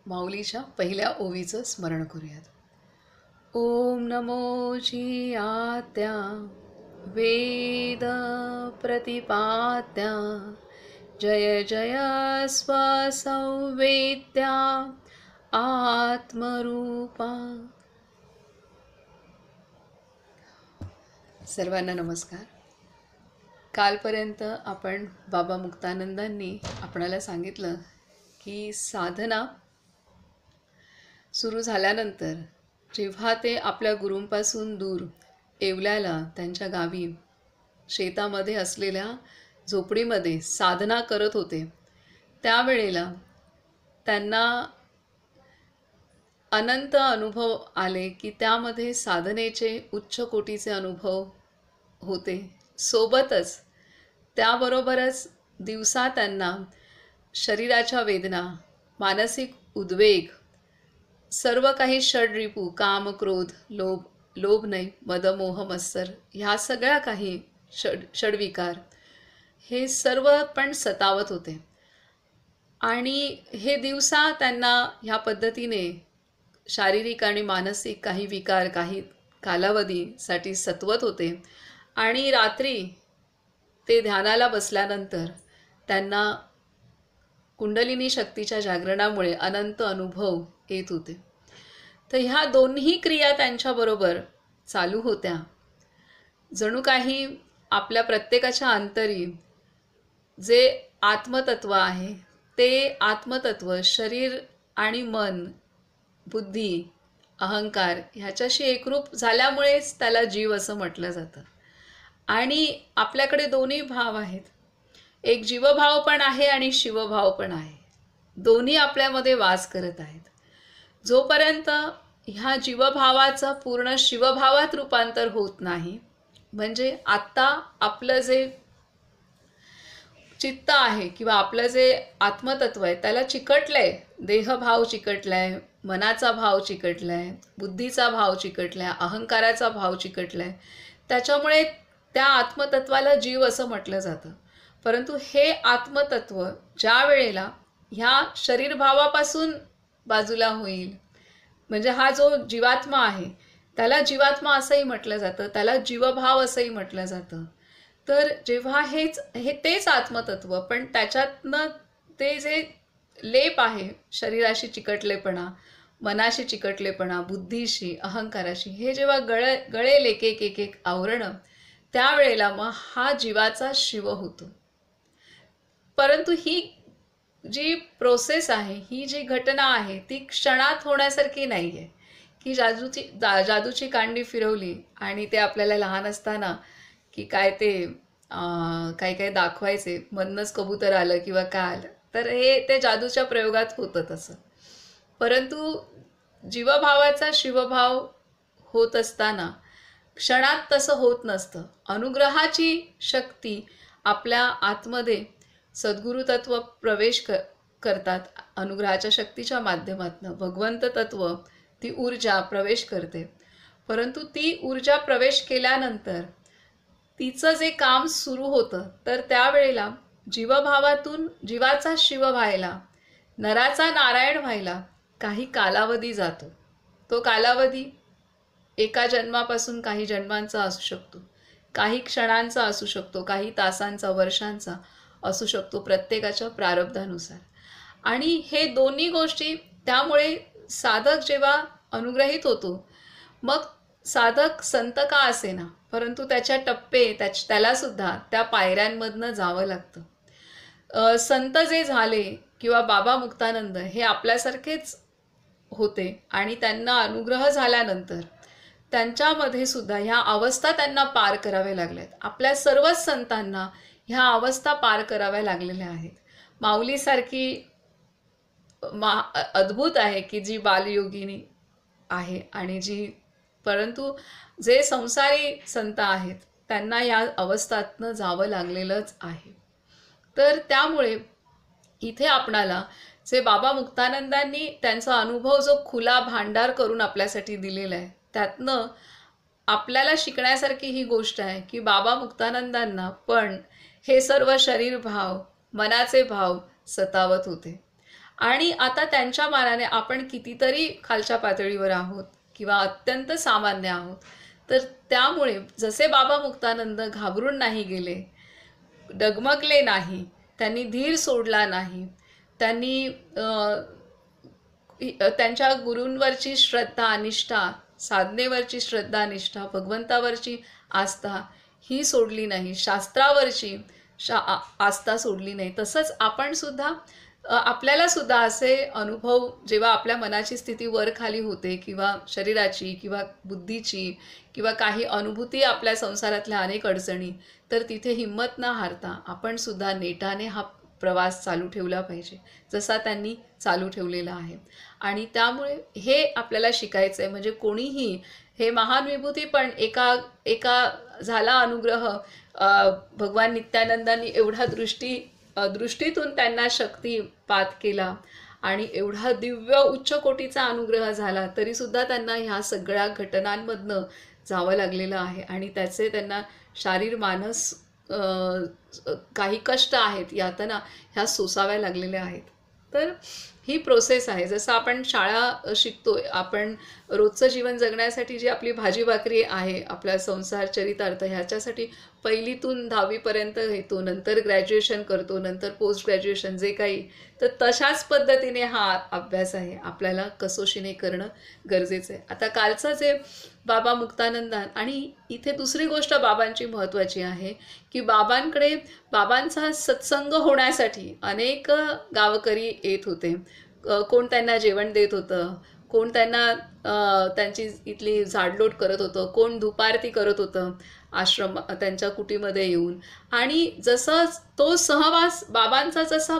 माऊलीच्या पहिल्या ओवीचं स्मरण करूयात. ओम नमो जियात्या वेद प्रतिपात्या जय जय स्वसंवेद्या आत्मरूपा. सर्वांना नमस्कार. कालपर्यंत आपण बाबा मुक्तानंदांनी आपणाला सांगितलं की साधना सुरू झाल्यानंतर जेव्हा ते आपल्या गुरूंपासून दूर येवल्याला त्यांच्या गावी शेतामध्ये असलेल्या झोपडीमध्ये साधना करत होते, त्यावेळेला त्यांना अनंत अनुभव आले की त्यामध्ये साधनेचे उच्च कोटीचे अनुभव होते. सोबतच त्याबरोबरच दिवसा त्यांना शरीराच्या वेदना, मानसिक उद्वेग, सर्व काही षड्रिपू काम क्रोध लोभ नाही मद मोह मत्सर ह्या सगळ्या काही षडविकार हे सर्व पण सतावत होते. आणि हे दिवसा त्यांना ह्या पद्धतीने शारीरिक आणि मानसिक काही विकार काही कालावधीसाठी सतवत होते. आणि रात्री ते ध्यानाला बसल्यानंतर त्यांना कुंडलिनी शक्तीच्या जागरणामुळे अनंत अनुभव येत होते. तर ह्या दोन्ही क्रिया त्यांच्याबरोबर चालू होत्या. जणू काही आपल्या प्रत्येकाच्या अंतरी जे आत्मतत्व आहे ते आत्मतत्व शरीर आणि मन, बुद्धी, अहंकार ह्याच्याशी एकरूप झाल्यामुळेच त्याला जीव असं म्हटलं जातं. आणि आपल्याकडे दोन्ही भाव आहेत, एक जीवभाव पण आहे आणि शिवभाव पण आहे. दोन्ही आपल्यामध्ये वास करत आहेत. जोपर्यंत ह्या जीवभावाचं पूर्ण शिवभावात रूपांतर होत नाही, म्हणजे आत्ता आपलं जे चित्त आहे किंवा आपलं जे आत्मतत्व आहे त्याला चिकटलंय, देहभाव चिकटलाय, मनाचा भाव चिकटलाय, बुद्धीचा भाव चिकटलाय, अहंकाराचा भाव चिकटलाय. त्याच्यामुळे त्या आत्मतत्वाला जीव असं म्हटलं जातं. परंतु हे आत्मतत्व ज्या वेळेला ह्या शरीरभावापासून बाजूला होईल, म्हणजे हा जो जीवात्मा आहे त्याला जीवात्मा असंही म्हटलं जातं, त्याला जीवभाव असंही म्हटलं जातं. तर जेव्हा तेच आत्मतत्व पण त्याच्यातनं ते जे लेप आहे शरीराशी चिकटलेपणा, मनाशी चिकटलेपणा, बुद्धीशी, अहंकाराशी, हे जेव्हा गळेल एक एक एक एक आवरणं, त्यावेळेला मग हा जीवाचा शिव होतो. परंतु ही जी प्रोसेस आहे, ही जी घटना आहे ती क्षणात होण्यासारखी नाही आहे की जादूची कांडी फिरवली आणि ते आपल्याला लहान असताना की काय ते काही दाखवायचे, मधनंच कबूतर आलं किंवा काय आलं, तर हे ते जादूच्या प्रयोगात होतं तसं. परंतु जीवभावाचा शिवभाव होत असताना क्षणात तसं होत नसतं. अनुग्रहाची शक्ती आपल्या आतमध्ये सद्गुरु तत्व प्रवेश करतात. अनुग्रहाच्या शक्तीच्या माध्यमातून भगवंत तत्व, ती ऊर्जा प्रवेश करते. परंतु ती ऊर्जा प्रवेश केल्यानंतर तिचं जे काम सुरू होतं, तर त्यावेळेला जीवभावातून जीवाचा शिव व्हायला, नराचा नारायण व्हायला काही कालावधी जातो. तो कालावधी एका जन्मापासून काही जन्मांचा असू शकतो, काही क्षणांचा असू शकतो, काही तासांचा, वर्षांचा असू शकतो, प्रत्येकाच्या प्रारब्धानुसार. आणि हे दोन्ही गोष्टी, त्यामुळे साधक जेव्हा अनुग्रहित होतो, मग साधक संत का असेना, परंतु त्याच्या टप्पे त्याला सुद्धा त्या पायऱ्यांमधनं जावं लागतं. संत जे झाले किंवा बाबा मुक्तानंद हे आपल्यासारखेच होते आणि त्यांना अनुग्रह झाल्यानंतर त्यांच्यामध्ये सुद्धा ह्या अवस्था त्यांना पार कराव्या लागल्यात. आपल्या सर्वच संतांना ह्या अवस्था पार कराव्या लागलेल्या आहेत. माऊलीसारखी अद्भुत आहे की जी बालयोगिनी आहे आणि जी, परंतु जे संसारी संत आहेत त्यांना या अवस्थातनं जावं लागलेलंच आहे. तर त्यामुळे इथे आपणाला जे बाबा मुक्तानंदांनी त्यांचा अनुभव जो खुला भांडार करून आपल्यासाठी दिलेला आहे, त्यातनं आपल्याला शिकण्यासारखी ही गोष्ट आहे की बाबा मुक्तानंदांना पण हे सर्व शरीर भाव, मनाचे भाव सतावत होते. आणि आता त्यांच्या मानाने आपण कितीतरी खालच्या पातळीवर आहोत किंवा अत्यंत सामान्य आहोत. तर त्यामुळे जसे बाबा मुक्तानंद घाबरून नाही गेले, डगमगले नाही, त्यांनी धीर सोडला नाही, त्यांनी त्यांच्या गुरूंवरची श्रद्धा निष्ठा, साधनेवरची श्रद्धा निष्ठा, भगवंतावरची आस्था ही सोडली नाही, शास्त्रावरची आस्था सोडली नाही. तसंच आपण सुद्धा आपल्याला सुद्धा असे अनुभव जेव्हा आपल्या मनाची स्थिती वर खाली होते किंवा शरीराची किंवा बुद्धीची किंवा काही अनुभूती आपल्या संसारातल्या अनेक अडचणी, तर तिथे हिंमत न हारता आपण सुद्धा नेटाने हा प्रवास चालू ठेवला पाहिजे जसा त्यांनी चालू ठेवलेला आहे. आणि त्यामुळे हे आपल्याला शिकायचं आहे. म्हणजे कोणीही हे महान विभूती पण एका एका झाला अनुग्रह, भगवान नित्यानंदांनी एवढा दृष्टीतून त्यांना शक्तिपात केला आणि एवढा दिव्य उच्च कोटीचा अनुग्रह झाला, तरीसुद्धा त्यांना ह्या सगळ्या घटनांमधनं जावं लागलेलं आहे आणि त्याचे त्यांना शारीर मानस काही कष्ट आहेत, यातना ह्या सोसाव्या लागलेल्या आहेत. तर ही प्रोसेस आहे. जसं आपण शाळा शिकतोय, आपण रोजचं जीवन जगण्यासाठी जी आपली भाजी भाकरी आहे, आपला संसार चरितार्थ ह्याच्यासाठी 1लीतून 10वीपर्यंत घेतो, नंतर ग्रॅज्युएशन करतो, नंतर पोस्ट ग्रॅज्युएशन जे काही, तर तशाच पद्धतीने हा अभ्यास आहे, आपल्याला कसोशीने करणं गरजेचं आहे. आता कालचं जे बाबा मुक्तानंदान, आणि इथे दुसरी गोष्ट बाबांची महत्त्वाची आहे की बाबांचा सत्संग होण्यासाठी अनेक गावकरी येत होते. कोण त्यांना जेवण देत होतं, कोण त्यांना त्यांची इथली झाडलोट करत होतं, कोण धुपारती करत होतं आश्रम त्यांच्या कुटीमध्ये येऊन. आणि जसं तो सहवास बाबांचा जसा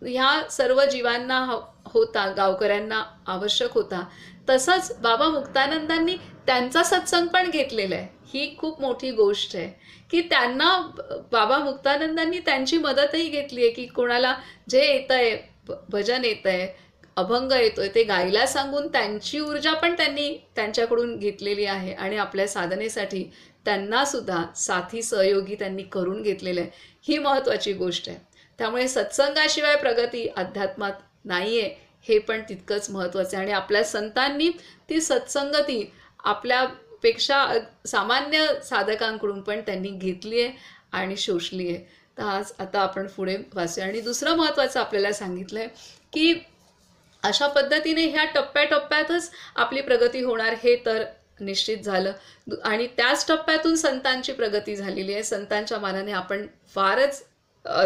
ह्या सर्व जीवांना होता, गावकऱ्यांना आवश्यक होता, तसंच बाबा मुक्तानंदांनी त्यांचा सत्संग पण घेतलेला आहे. ही खूप मोठी गोष्ट आहे की त्यांना बाबा मुक्तानंदांनी त्यांची मदतही घेतली आहे की कोणाला जे येत आहे, भजन येत आहे, अभंग येतोय, ते गायला सांगून त्यांची ऊर्जा पण त्यांनी त्यांच्याकडून घेतलेली आहे आणि आपल्या साधनेसाठी त्यांना सुद्धा साथी सहयोगी त्यांनी करून घेतलेलं आहे. ही महत्त्वाची गोष्ट आहे. त्यामुळे सत्संगाशिवाय प्रगती अध्यात्मात नाही आहे, हे पण तितकंच महत्त्वाचं आहे. आणि आपल्या संतांनी ती सत्संगती आपल्यापेक्षा सामान्य साधकांकडून पण त्यांनी घेतली आहे आणि शोषली आहे. तर आज आता आपण पुढे वाचूया. आणि दुसरं महत्त्वाचं आपल्याला सांगितलं आहे की अशा पद्धतीने ह्या टप्प्याटप्प्यातच आपली प्रगती होणार हे तर निश्चित झालं. आणि त्याच टप्प्यातून संतांची प्रगती झालेली आहे. संतांच्या मानाने आपण फारच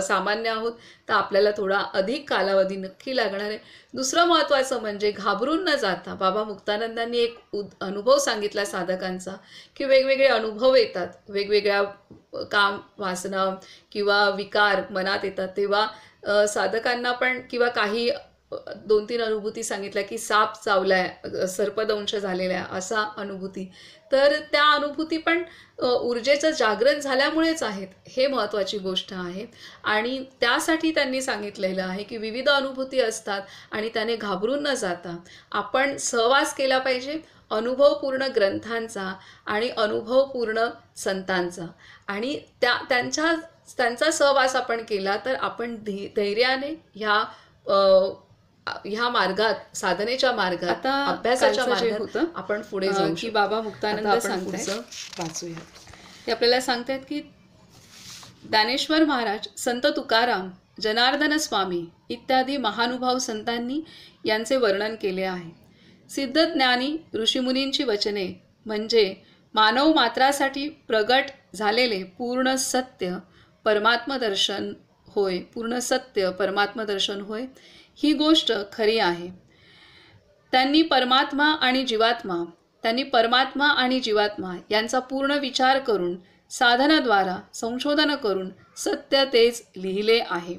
सामान्य आहोत, तर आपल्याला थोडा अधिक कालावधी नक्की लागणार आहे. दुसरं महत्त्वाचं म्हणजे घाबरून न जाता, बाबा मुक्तानंदांनी एक अनुभव सांगितला साधकांचा की वेगवेगळे अनुभव येतात, वेगवेगळ्या काम वासना किंवा विकार मनात येतात, तेव्हा साधकांना पण किंवा काही 2-3 अनुभूती सांगितल्या की साप चावलाय, सर्पदंश झालेला आहे असा अनुभूती. तर त्या अनुभूती पण ऊर्जेचं जागरण झाल्यामुळेच आहेत, हे महत्त्वाची गोष्ट आहे. आणि त्यासाठी त्यांनी सांगितलेलं आहे की विविध अनुभूती असतात आणि त्याने घाबरून न जाता आपण सहवास केला पाहिजे अनुभवपूर्ण ग्रंथांचा आणि अनुभवपूर्ण संतांचा. आणि त्यांचा सहवास आपण केला तर आपण धैर्याने ह्या मार्गात, साधनेच्या मार्गात, अभ्यासाच्या मार्गात आपण पुढे जाऊ की बाबा मुक्तानंद सांगतायत. वाचूया. ते आपल्याला सांगतायत की ज्ञानेश्वर महाराज, संत तुकाराम, जनार्दन स्वामी इत्यादी महानुभाव संतांनी यांचे वर्णन केले आहे. सिद्ध ज्ञानी ऋषीमुनींची वचने म्हणजे मानव मात्रासाठी प्रगट झालेले पूर्ण सत्य परमात्मदर्शन होय, पूर्ण सत्य परमात्मदर्शन होय. ही गोष्ट खरी आहे. त्यांनी परमात्मा आणि जीवात्मा यांचा पूर्ण विचार करून, साधनाद्वारा संशोधन करून सत्य तेच लिहिले आहे.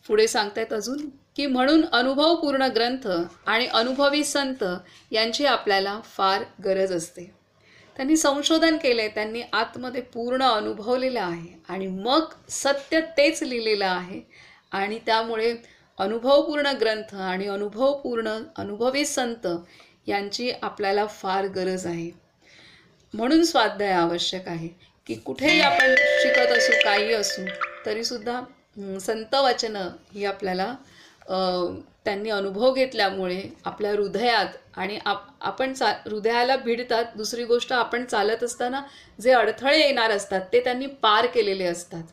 पुढे सांगतायत अजून की म्हणून अनुभवपूर्ण ग्रंथ आणि अनुभवी संत यांची आपल्याला फार गरज असते. त्यांनी संशोधन केले, त्यांनी आतमध्ये पूर्ण अनुभवलेलं आहे आणि मग सत्य तेच लिहिलेलं आहे. आणि त्यामुळे अनुभवपूर्ण ग्रंथ आणि अनुभवी संत यांची आपल्याला फार गरज आहे. म्हणून स्वाध्याय आवश्यक आहे की कुठेही आपण शिकत असू, काही असू, तरीसुद्धा संत वचनं ही आपल्याला त्यांनी अनुभव घेतल्यामुळे आपल्या हृदयात आणि आपण हृदयाला भिडतात. दुसरी गोष्ट, आपण चालत असताना जे अडथळे येणार असतात ते त्यांनी पार केलेले असतात.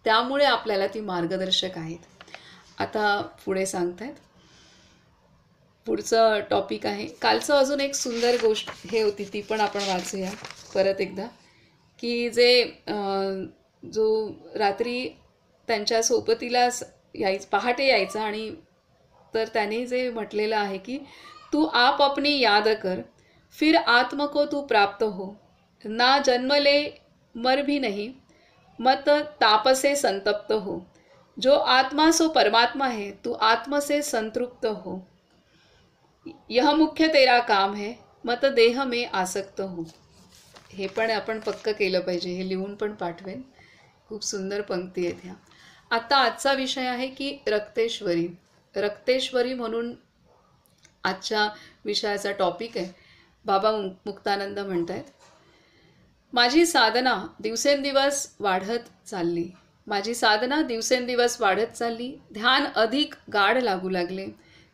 त्यामुळे आपल्याला ती मार्गदर्शक आहेत. आता पुढे सांगतायत. पुढचं टॉपिक आहे कालचं. अजून एक सुंदर गोष्ट हे होती, ती पण आपण वाचूया परत एकदा. की जो रात्री त्यांच्या सोबतीला पहाटे यायचा, आणि तर त्याने जे म्हटलेलं आहे की तू आप अपनी याद कर, फिर आत्म को तू प्राप्त हो, ना जन्मले मर भी नहीं, मत ताप से संतप्त हो, जो आत्मा सो परमात्मा है, तू आत्म से संतृप्त हो, यह मुख्य तेरा काम है, मत देह में आसक्त हो. हे पण आपण पक्क केलं पाहिजे. हे लिहून पण पाठवेन. खूप सुंदर पंक्ती आहेत ह्या. आता आजचा विषय आहे की रक्तेश्वरी. रक्तेश्वरी म्हणून आजच्या विषयाचा टॉपिक आहे. बाबा मुक्तानंद म्हणतायत, माझी साधना दिवसेंदिवस वाढत चालली. माझी साधना दिवसेंदिवस वाढत चालली. ध्यान अधिक गाढ लागू लागले.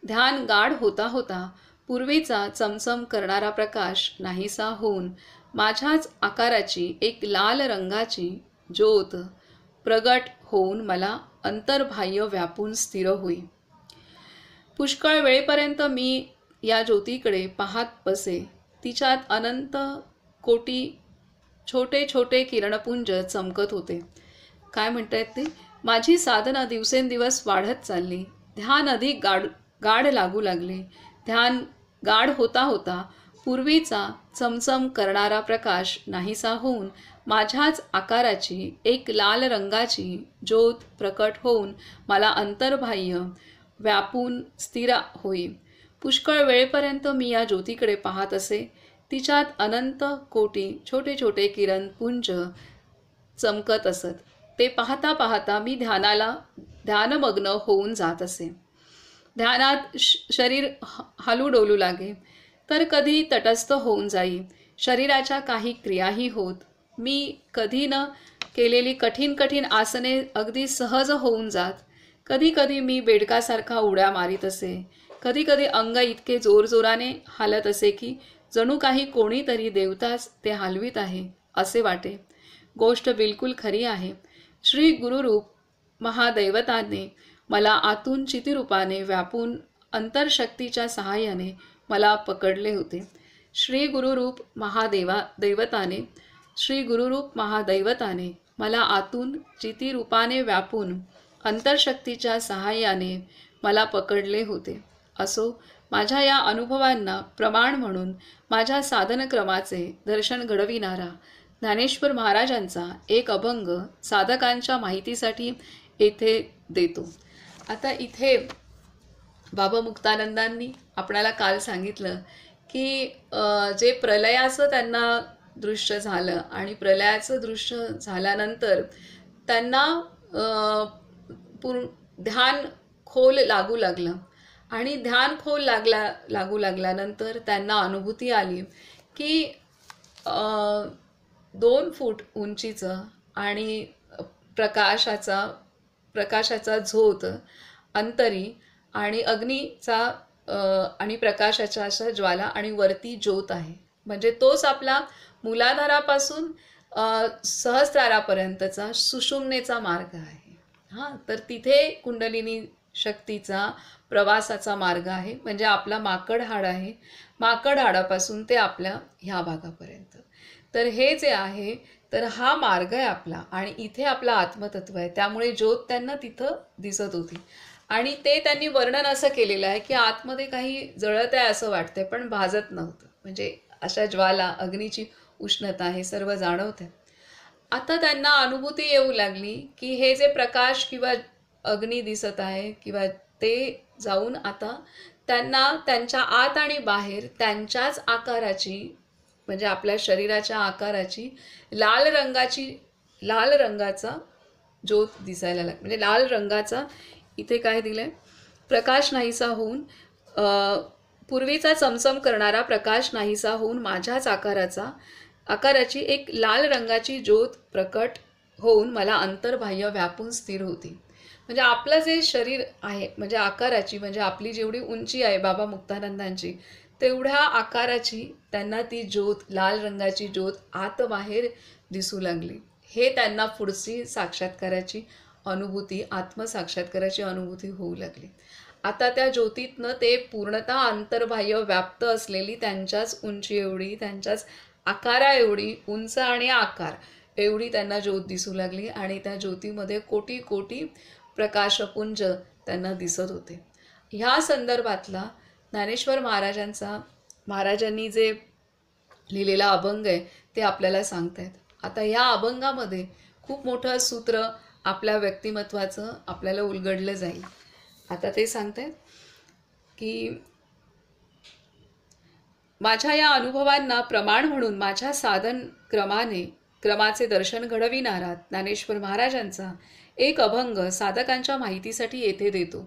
ध्यान गाढ होता होता पूर्वीचा चमचम करणारा प्रकाश नाहीसा होऊन माझ्याच आकाराची एक लाल रंगाची ज्योत प्रगट होऊन मला अंतर्बाह्य व्यापून स्थिर होई. पुष्कळ वेळेपर्यंत मी या ज्योतीकडे पाहत बसे. तिच्यात अनंत कोटी छोटे छोटे किरणपुंज चमकत होते. काय म्हणतायत ते? माझी साधना दिवसेंदिवस वाढत चालली. ध्यान अधिक गाढ लागू लागले. ध्यान गाढ होता होता पूर्वीचा चमचम करणारा प्रकाश नाहीसा होऊन माझ्याच आकाराची एक लाल रंगाची ज्योत प्रकट होऊन मला अंतर्बाह्य व्यापून स्थिर होई. पुष्कळ वेळेपर्यंत मी या ज्योतीकडे पाहत असे. तिच्यात अनंत कोटी छोटे छोटे किरणपुंज चमकत असत. ते पाहता पाहता मी ध्यानमग्न होऊन जात असे. ध्यानात शरीर हलू डोलू लागे, तर कधी तटस्थ होऊन जाई. शरीराच्या काही क्रियाही होत. मी कधी न केलेली कठीण कठीण आसने अगदी सहज होऊन जात. कधी कधी मी बेडकासारखा उड्या मारीत असे. कधी कधी अंग इतके जोरजोराने हालत असे की जणू काही कोणीतरी देवताच ते हलवीत आहे असे वाटे. गोष्ट बिलकुल खरी आहे. श्री गुरुरूप महादैवताने मला आतून चितिरूपाने व्यापून अंतरशक्तीच्या सहाय्याने मला पकडले होते. श्री गुरुरूप महादैवताने मला आतून चितिरूपाने व्यापून अंतरशक्तीच्या सहाय्याने मला पकडले होते. असो, माझ्या या अनुभवांना प्रमाण म्हणून माझ्या साधनक्रमाचे दर्शन घडविणारा ज्ञानेश्वर महाराजांचा एक अभंग साधकांच्या माहितीसाठी येथे देतो. आता इथे बाबा मुक्तानंदांनी आपणाला काल सांगितलं की जे प्रलयाचं त्यांना दृश्य झालं, आणि प्रलयाचं दृश्य झाल्यानंतर त्यांना ध्यान खोल लागू लागलं, आणि ध्यान खोल लागू लागल्यानंतर त्यांना अनुभूती आली की 2 फूट उंचीचं आणि प्रकाशाचा झोत अंतरी आणि अग्नीचा आणि प्रकाशाच्या अशा ज्वाला आणि वरती ज्योत आहे. म्हणजे तोच आपला मूलाधारापासून सहस्रारापर्यंतचा सुषुम्नेचा मार्ग आहे. तर तिथे कुंडलिनी शक्तीचा प्रवासाचा मार्ग आहे. म्हणजे आपला माकड हाड आहे. माकड हाडापासून ते आपल्या ह्या भागापर्यंत. तर हे जे आहे, तर हा मार्ग आहे आपला, आणि इथे आपला आत्मतत्व आहे. त्यामुळे ज्योत त्यांना तिथं दिसत होती, आणि ते त्यांनी वर्णन असं केलेलं आहे की आतमध्ये काही जळत आहे असं वाटतंय, पण भाजत नव्हतं. म्हणजे अशा ज्वाला, अग्नीची उष्णता हे सर्व जाणवत आहे. आता त्यांना अनुभूती येऊ लागली की हे जे प्रकाश किंवा अग्नी दिसत आहे किंवा ते जाऊन आता त्यांना त्यांच्या आत आणि बाहेर त्यांच्याच आकाराची, म्हणजे आपल्या शरीराच्या आकाराची लाल रंगाचा ज्योत दिसायला लागला. म्हणजे लाल रंगाचा इथे काय दिलंय, प्रकाश नाहीसा होऊन पूर्वीचा चमचम करणारा प्रकाश नाहीसा होऊन माझ्याच आकाराची एक लाल रंगाची ज्योत प्रकट होऊन मला अंतर्बाह्य व्यापून स्थिर होती. म्हणजे आपलं जे शरीर आहे म्हणजे आकाराची, म्हणजे आपली जेवढी उंची आहे बाबा मुक्तानंदांची, तेवढ्या आकाराची त्यांना ती ज्योत, लाल रंगाची ज्योत आत बाहेर दिसू लागली. हे त्यांना पुढची साक्षात्काराची अनुभूती, आत्मसाक्षात्काराची अनुभूती होऊ लागली. आता त्या ज्योतीतनं ते पूर्णतः अंतर्बाह्य व्याप्त असलेली त्यांच्याच उंची एवढी, त्यांच्याच आकारा एवढी उंच आणि आकार एवढी त्यांना ज्योत दिसू लागली आणि त्या ज्योतीमध्ये कोटी कोटी प्रकाशपुंज त्यांना दिसत होते. ह्या संदर्भातला ज्ञानेश्वर महाराजांनी जे लिहिलेला अभंग आहे ते आपल्याला सांगतायत. आता या अभंगामध्ये खूप मोठं सूत्र आपल्या व्यक्तिमत्वाचं आपल्याला उलगडलं जाईल. आता ते सांगतायत की माझ्या या अनुभवांना प्रमाण म्हणून माझ्या साधन क्रमाचे दर्शन घडविणारा ज्ञानेश्वर महाराजांचा एक अभंग साधकांच्या माहितीसाठी येथे देतो.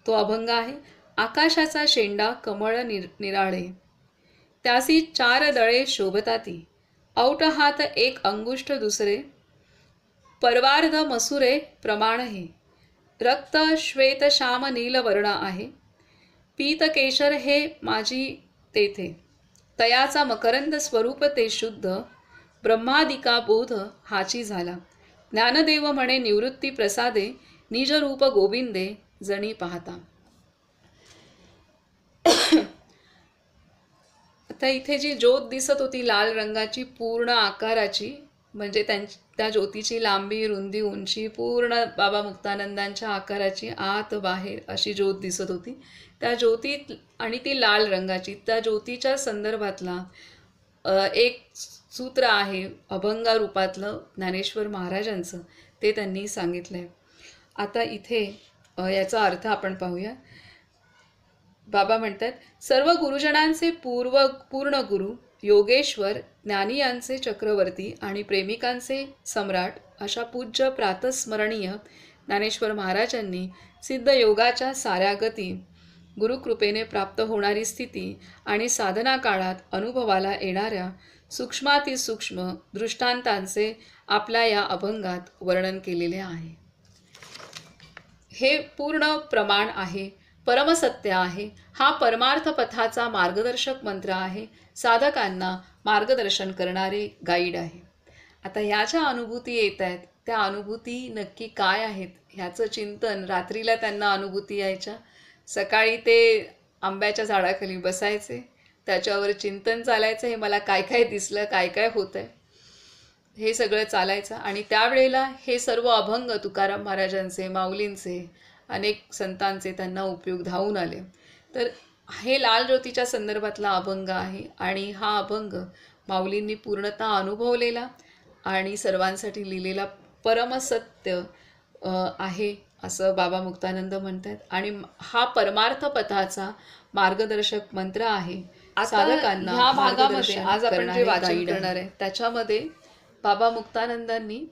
तो अभंग आहे, आकाशाचा शेंडा कमळ निराळे, त्यासी 4 दळे शोभताती, औट हात 1 अंगुष्ठ दुसरे, परवार्ध मसुरे प्रमाण हे, रक्त श्वेत श्याम नील वर्ण आहे, पीत केशर हे माझी तेथे, तयाचा मकरंद स्वरूप ते शुद्ध, ब्रह्मादिका बोध हाची झाला, ज्ञानदेव म्हणे निवृत्ती प्रसादे, निज रूप गोविंदे जणी पाहता. आता इथे जी ज्योत दिसत होती लाल रंगाची पूर्ण आकाराची, म्हणजे त्या ज्योतीची लांबी, रुंदी, उंची पूर्ण बाबा मुक्तानंदांच्या आकाराची आत बाहेर अशी ज्योत दिसत होती. त्या ज्योतीत आणि ती लाल रंगाची, त्या ज्योतीच्या संदर्भातला एक सूत्र आहे अभंगा रूपातलं ज्ञानेश्वर महाराजांचं, ते त्यांनी सांगितलंय. आता इथे याचा अर्थ आपण पाहूया. बाबा म्हणतात, सर्व गुरुजनांचे पूर्ण गुरु योगेश्वर, ज्ञानी यांचे चक्रवर्ती आणि प्रेमिकांचे सम्राट अशा पूज्य प्रातस्मरणीय ज्ञानेश्वर महाराजांनी सिद्ध योगाच्या साऱ्या गती, गुरुकृपेने प्राप्त होणारी स्थिती आणि साधना काळात अनुभवाला येणाऱ्या सूक्ष्मातिसूक्ष्म दृष्टांतांचे आपल्या या अभंगात वर्णन केलेले आहे. हे पूर्ण प्रमाण आहे, परमसत्य आहे. हा परमार्थ पथाचा मार्गदर्शक मंत्र आहे, साधकांना मार्गदर्शन करणारे गाईड आहे. आता ह्या ज्या अनुभूती येत आहेत त्या अनुभूती नक्की काय आहेत ह्याचं चिंतन रात्रीला त्यांना अनुभूती यायच्या. सकाळी ते आंब्याच्या झाडाखाली बसायचे, त्याच्यावर चिंतन चालायचं, हे मला काय काय दिसलं, काय काय होतंय, हे सगळं चालायचं. आणि त्यावेळेला हे सर्व अभंग तुकाराम महाराजांचे, माऊलींचे, अनेक संतांचे त्यांना उपयोग धावून आले. तर हे लाल ज्योतीच्या संदर्भातला अभंग आहे आणि हा अभंग माऊलींनी पूर्णतः अनुभवलेला आणि सर्वांसाठी लिहिलेला परमसत्य आहे असं बाबा मुक्तानंद म्हणतात. आणि हा परमार्थ पथाचा मार्गदर्शक मंत्र आहे साधकांना. ह्या भागामध्ये आज आपण जे वाचन करणार आहे त्याच्यामध्ये बाबा मुक्तानंदांनी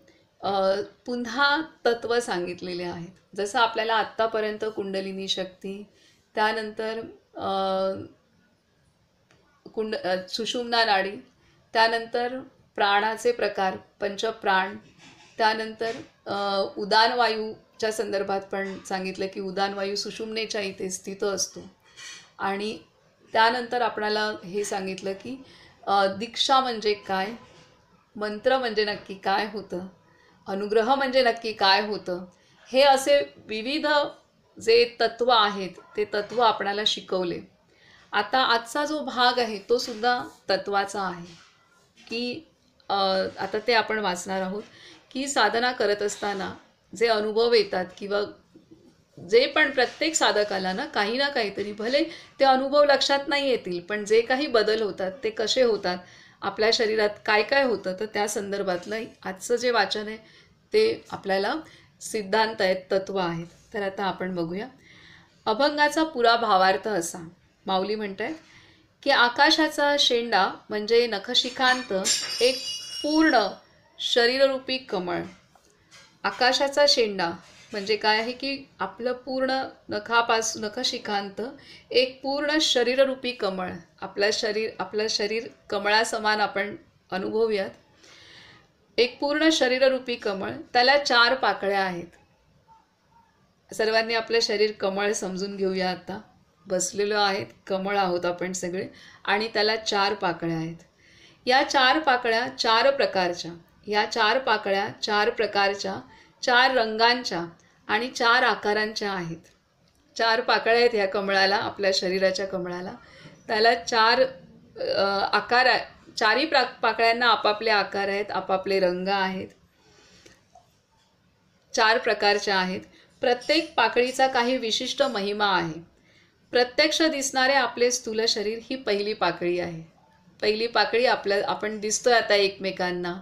पुन्हा तत्व सांगितलेले आहेत. जसं आपल्याला आत्तापर्यंत कुंडलिनी शक्ती, त्यानंतर सुषुम्ना नाडी, त्यानंतर प्राणाचे प्रकार पंचप्राण, त्यानंतर उदानवायूच्या संदर्भात पण सांगितलं की उदानवायू सुषुम्नेच्या इथे स्थित असतो. आणि त्यानंतर आपणाला हे सांगितलं की दीक्षा म्हणजे काय, मंत्र म्हणजे नक्की काय होतं, अनुग्रह म्हणजे नक्की काय होतं, हे असे विविध जे तत्व आहेत ते तत्व आपणाला शिकवले. आता आजचा जो भाग आहे तो सुद्धा तत्वाचा आहे की आता ते आपण वाचणार आहोत की साधना करत असताना जे अनुभव येतात किंवा जे पण प्रत्येक साधकाला ना काही ना काहीतरी, भले ते अनुभव लक्षात नाही येतील पण जे काही बदल होतात ते कसे होतात, आपल्या शरीरात काय काय होतं, तर त्या संदर्भातलं आजचं जे वाचन आहे ते आपल्याला सिद्धांत आहेत, तत्व आहेत. तर आता आपण बघूया. अभंगाचा पुरा भावार्थ असा. माऊली म्हणतात की आकाशाचा शेंडा म्हणजे नखशिखांत एक पूर्ण शरीररूपी कमळ. आकाशाचा शेंडा म्हणजे काय आहे की आपलं पूर्ण नखशिखांत एक पूर्ण शरीररूपी कमळ, आपलं शरीर कमळासमान आपण अनुभवूयात. एक पूर्ण शरीररूपी कमळ, त्याला 4 पाकळ्या आहेत. सर्वांनी आपलं शरीर कमळ समजून घेऊया. आता बसलेलो आहेत, कमळ आहोत आपण सगळे, आणि त्याला 4 पाकळ्या आहेत. या 4 पाकळ्या 4 प्रकारच्या, या 4 पाकळ्या 4 प्रकारच्या, 4 रंगांच्या आणि 4 आकारांच्या आहेत. 4 पाकळ्या आहेत ह्या कमळाला, आपल्या शरीराच्या कमळाला. त्याला 4 आकार आहे. 4ही पाकळ्यांना आपापले आकार आहेत, आपापले रंग आहेत, 4 प्रकारच्या आहेत. प्रत्येक पाकळीचा काही विशिष्ट महिमा आहे. प्रत्यक्ष दिसणारे आपले स्थूल शरीर ही पहिली पाकळी आहे. पहिली पाकळी आपण दिसतोय आता एकमेकांना,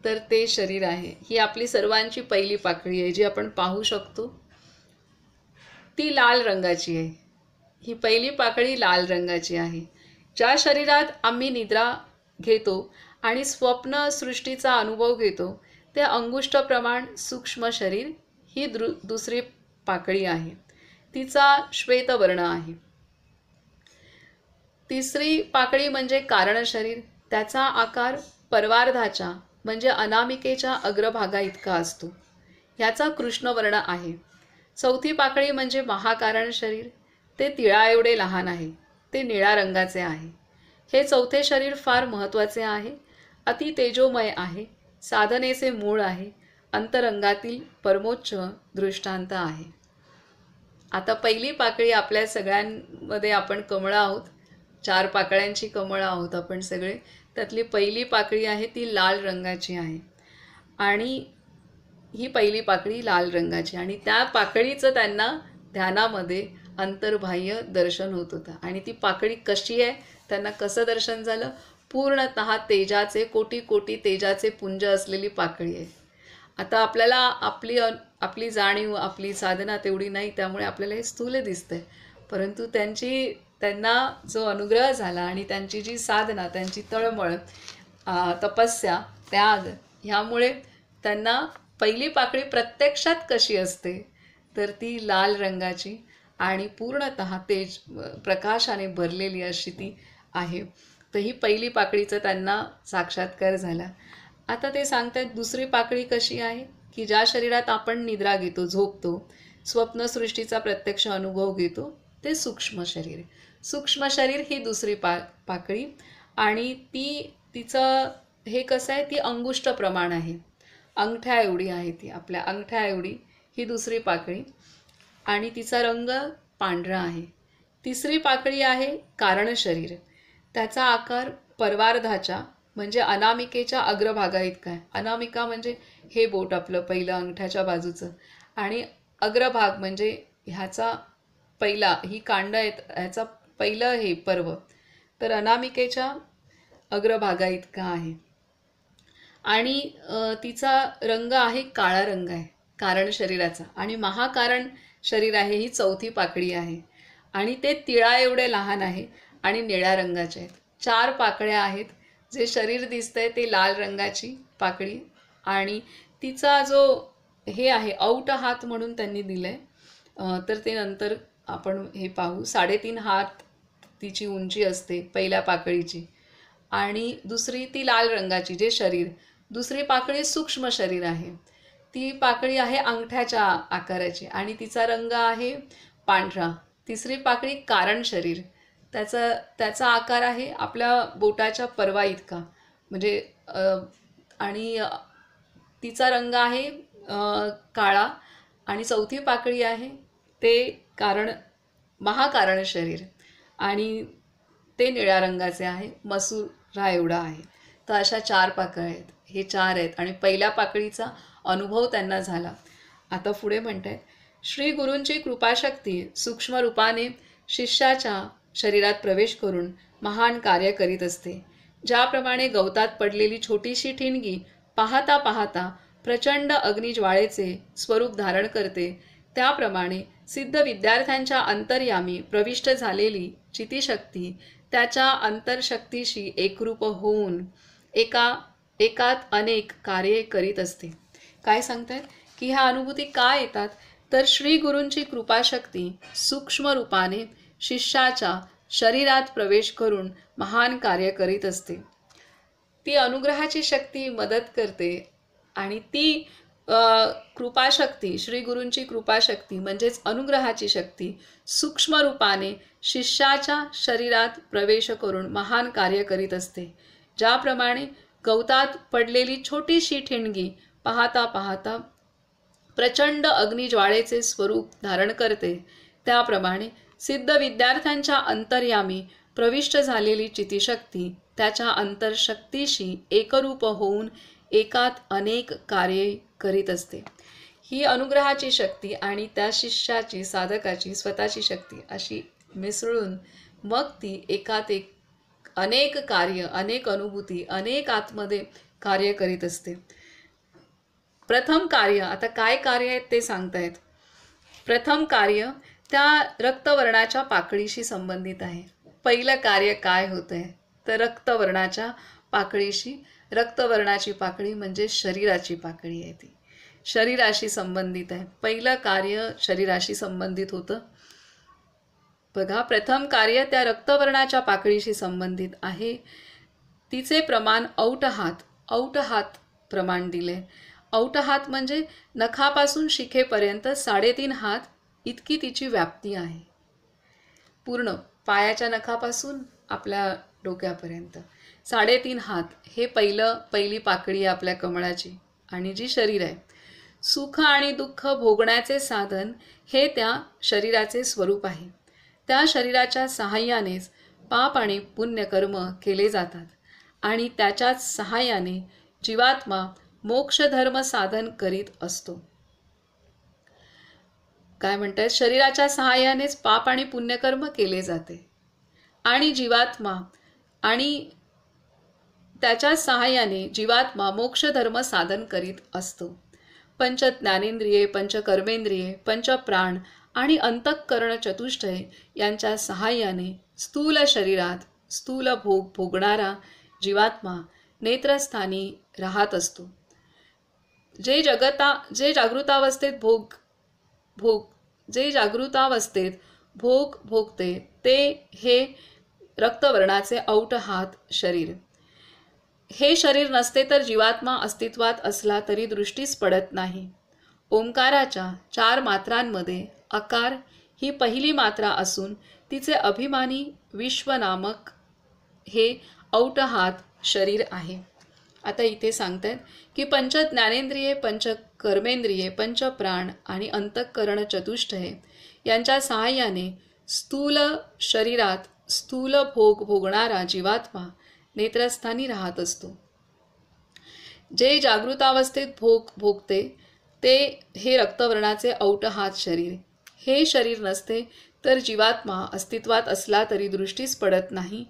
तर ते शरीर आहे. ही आपली सर्वांची पहिली पाकळी आहे, जी आपण पाहू शकतो. ती लाल रंगाची आहे. ही पहिली पाकळी लाल रंगाची आहे. ज्या शरीरात आम्ही निद्रा घेतो आणि स्वप्न सृष्टीचा अनुभव घेतो, ते अंगुष्ठ प्रमाण सूक्ष्म शरीर ही दुसरी पाकळी आहे. तिचा श्वेतवर्ण आहे. तिसरी पाकळी म्हणजे कारण शरीर. त्याचा आकार परवार्धाच्या म्हणजे अनामिकेच्या अग्रभागा इतका असतो. ह्याचा कृष्णवर्ण आहे. चौथी पाकळी म्हणजे महाकारण शरीर. ते तिळा एवढे लहान आहे. ते निळ्या रंगाचे आहे. हे चौथे शरीर फार महत्त्वाचे आहे. अति तेजोमय आहे. साधनेचे मूळ आहे. अंतरंगातील परमोच्च दृष्टांत आहे. आता पहिली पाकळी आपल्या सगळ्यांमध्ये आपण कमळं आहोत. 4 पाकळ्यांची कमळं आहोत आपण सगळे. त्यातली पहिली पाकळी आहे ती लाल रंगाची आहे. आणि ही पहिली पाकळी लाल रंगाची, आणि त्या पाकळीचं त्यांना ध्यानामध्ये अंतर्बाह्य दर्शन होत होतं. आणि ती पाकळी कशी आहे, त्यांना कसं दर्शन झालं? पूर्णतः तेजाचे, कोटी कोटी तेजाचे पुंज असलेली पाकळी आहे. आता आपल्याला आपली जाणीव, आपली साधना तेवढी नाही, त्यामुळे आपल्याला हे स्थूल दिसतंय. परंतु त्यांना जो अनुग्रह झाला आणि त्यांची जी साधना, त्यांची तळमळ, तपस्या, त्याग, ह्यामुळे त्यांना पहिली पाकळी प्रत्यक्षात कशी असते, तर ती लाल रंगाची आणि पूर्णतः तेज प्रकाशाने भरलेली अशी ती आहे. तर ही पहिली पाकळीचं त्यांना साक्षात्कार झाला. आता ते सांगतात दुसरी पाकळी कशी आहे, की ज्या शरीरात आपण निद्रा घेतो, झोपतो, स्वप्नसृष्टीचा प्रत्यक्ष अनुभव घेतो, ते सूक्ष्म शरीर. सूक्ष्म शरीर ही दुसरी पाकळी, आणि तिचं हे कसं आहे, ती अंगुष्ठ प्रमाण आहे. अंगठ्या एवढी आहे ती, आपल्या अंगठ्या एवढी ही दुसरी पाकळी, आणि तिचा रंग पांढरा आहे. तिसरी पाकळी आहे कारण शरीर. त्याचा आकार परवार्धाच्या म्हणजे अनामिकेच्या अग्रभागा इतका आहे. अनामिका म्हणजे हे बोट आपलं पहिलं अंगठ्याच्या बाजूचं, आणि अग्रभाग म्हणजे ह्याचा पहिला, ही कांड आहेत, ह्याचा पहिलं हे पर्व, तर अनामिकेच्या अग्रभागा इतका आहे. आणि तिचा रंग आहे काळा रंग आहे कारण शरीराचा, आणि महाकारण शरीर आहे ही चौथी पाकळी आहे. आणि ते तिळा एवढे लहान आहे आणि निळ्या रंगाचे आहेत. 4 पाकळ्या आहेत. जे शरीर दिसतंय ते लाल रंगाची पाकळी, आणि तिचा जो हे आहे औट हात म्हणून त्यांनी दिलंय, तर ते नंतर आपण हे पाहू. 3.5 हात तिची उंची असते पहिल्या पाकळीची. आणि दुसरी ती लाल रंगाची जे शरीर. दुसरी पाकळी सूक्ष्म शरीर आहे. ती पाकळी आहे अंगठ्याच्या आकाराची आणि तिचा रंग आहे पांढरा. तिसरी पाकळी कारण शरीर. त्याचा आकार आहे आपल्या बोटाच्या परवा इतका, म्हणजे आणि तिचा रंग आहे काळा. आणि चौथी पाकळी आहे ते महाकारण शरीर, आणि ते निळ्या रंगाचे आहे, मसूरा एवढा आहे. तर अशा 4 पाकळ्या आहेत. हे 4 आहेत, आणि पहिल्या पाकळीचा अनुभव त्यांना झाला. आता पुढे म्हणतात, श्री गुरूंची कृपाशक्ती सूक्ष्म रूपाने शिष्याच्या शरीरात प्रवेश करून महान कार्य करीत असते. ज्याप्रमाणे गवतात पडलेली छोटीशी ठिणगी पाहता पाहता प्रचंड अग्निज्वाळेचे स्वरूप धारण करते, त्याप्रमाणे सिद्ध विद्यार्थ्यांच्या अंतर्यामी प्रविष्ट झालेली चितिशक्ती त्याच्या अंतर्शक्तीशी एकरूप होऊन एकात अनेक कार्ये करीत असते. काय सांगतात की ह्या अनुभूती का येतात, तर श्री गुरूंची कृपाशक्ती सूक्ष्म रूपाने शिष्याच्या शरीरात प्रवेश करून महान कार्य करीत असते. ती अनुग्रहाची शक्ती मदत करते, आणि ती कृपाशक्ती, श्री गुरूंची कृपाशक्ती म्हणजेच अनुग्रहाची शक्ती सूक्ष्म रूपाने शिष्याच्या शरीरात प्रवेश करून महान कार्य करीत असते. ज्याप्रमाणे गवतात पडलेली छोटीशी ठिणगी पाहता पाहता प्रचंड अग्निज्वाळेचे स्वरूप धारण करते, त्याप्रमाणे सिद्ध विद्यार्थ्यांच्या अंतर्यामी प्रविष्ट झालेली चितिशक्ती त्याच्या अंतर्शक्तीशी एकरूप होऊन एकात अनेक कार्ये करीत असते. ही अनुग्रहाची शक्ती आणि त्या शिष्याची, साधकाची स्वतःची शक्ती अशी मिसळून मग ती एकात एक अनेक कार्य, अनेक अनुभूती, अनेक आतमध्ये कार्य करीत असते. प्रथम कार्य, आता काय कार्य आहेत ते सांगतायत. प्रथम कार्य त्या रक्तवर्णाच्या पाकळीशी संबंधित आहे. पहिलं कार्य काय होत आहे तर रक्तवर्णाच्या पाकळीशी. रक्तवर्णाची पाकळी म्हणजे शरीराची पाकळी आहे, ती शरीराशी संबंधित आहे. पहिलं कार्य शरीराशी संबंधित होतं. बघा, प्रथम कार्य त्या रक्तवर्णाच्या पाकळीशी संबंधित आहे. तिचे प्रमाण औटहात प्रमाण दिले. औटहात म्हणजे नखापासून शिखेपर्यंत 3.5 हात इतकी तिची व्याप्ती आहे. पूर्ण पायाच्या नखापासून आपल्या डोक्यापर्यंत 3.5 हात हे पहिली पाकळी आहे आपल्या कमळाची आणि जी शरीर आहे. सुख आणि दुःख भोगण्याचे साधन हे त्या शरीराचे स्वरूप आहे. त्या शरीराच्या सहाय्यानेच पाप आणि पुण्यकर्म केले जातात आणि त्याच्याच सहाय्याने जीवात्मा मोक्षधर्म साधन करीत असतो. काय म्हणतात, शरीराच्या सहाय्यानेच पाप आणि पुण्यकर्म केले जाते आणि जीवात्मा आणि त्याच्या सहाय्याने जीवात्मा मोक्षधर्म साधन करीत असतो. पंच ज्ञानेंद्रिये, पंचकर्मेंद्रिये, पंचप्राण आणि अंतःकरण चतुष्टय यांच्या सहाय्याने स्थूल शरीरात स्थूल भोग भोगणारा जीवात्मा नेत्रस्थानी राहत असतो. जे जागृतावस्थेत भोग भोगते ते हे रक्तवर्णाचे औटहात शरीर. हे शरीर नसते तर जीवात्मा अस्तित्वात असला तरी दृष्टीस पडत नाही. ओंकाराच्या 4 मात्रांमध्ये अकार ही पहिली मात्रा असून तिचे अभिमानी विश्व नामक हे औटहात शरीर आहे. आता इथे सांगतात की पंच ज्ञानेंद्रिये, पंच कर्मेंद्रिये, पंचप्राण आणि अंतःकरण चतुष्टय यांच्या सहाय्याने स्थूल शरीरात स्थूल भोग भोगणारा जीवात्मा नेत्रस्थानी राहत असतो. जे जागृतावस्थेत भोग भोगते ते हे रक्तवर्णाचे औटहात शरीर. हे शरीर नसते तर जीवात्मा अस्तित्वात असला तरी दृष्टीस पडत नाही.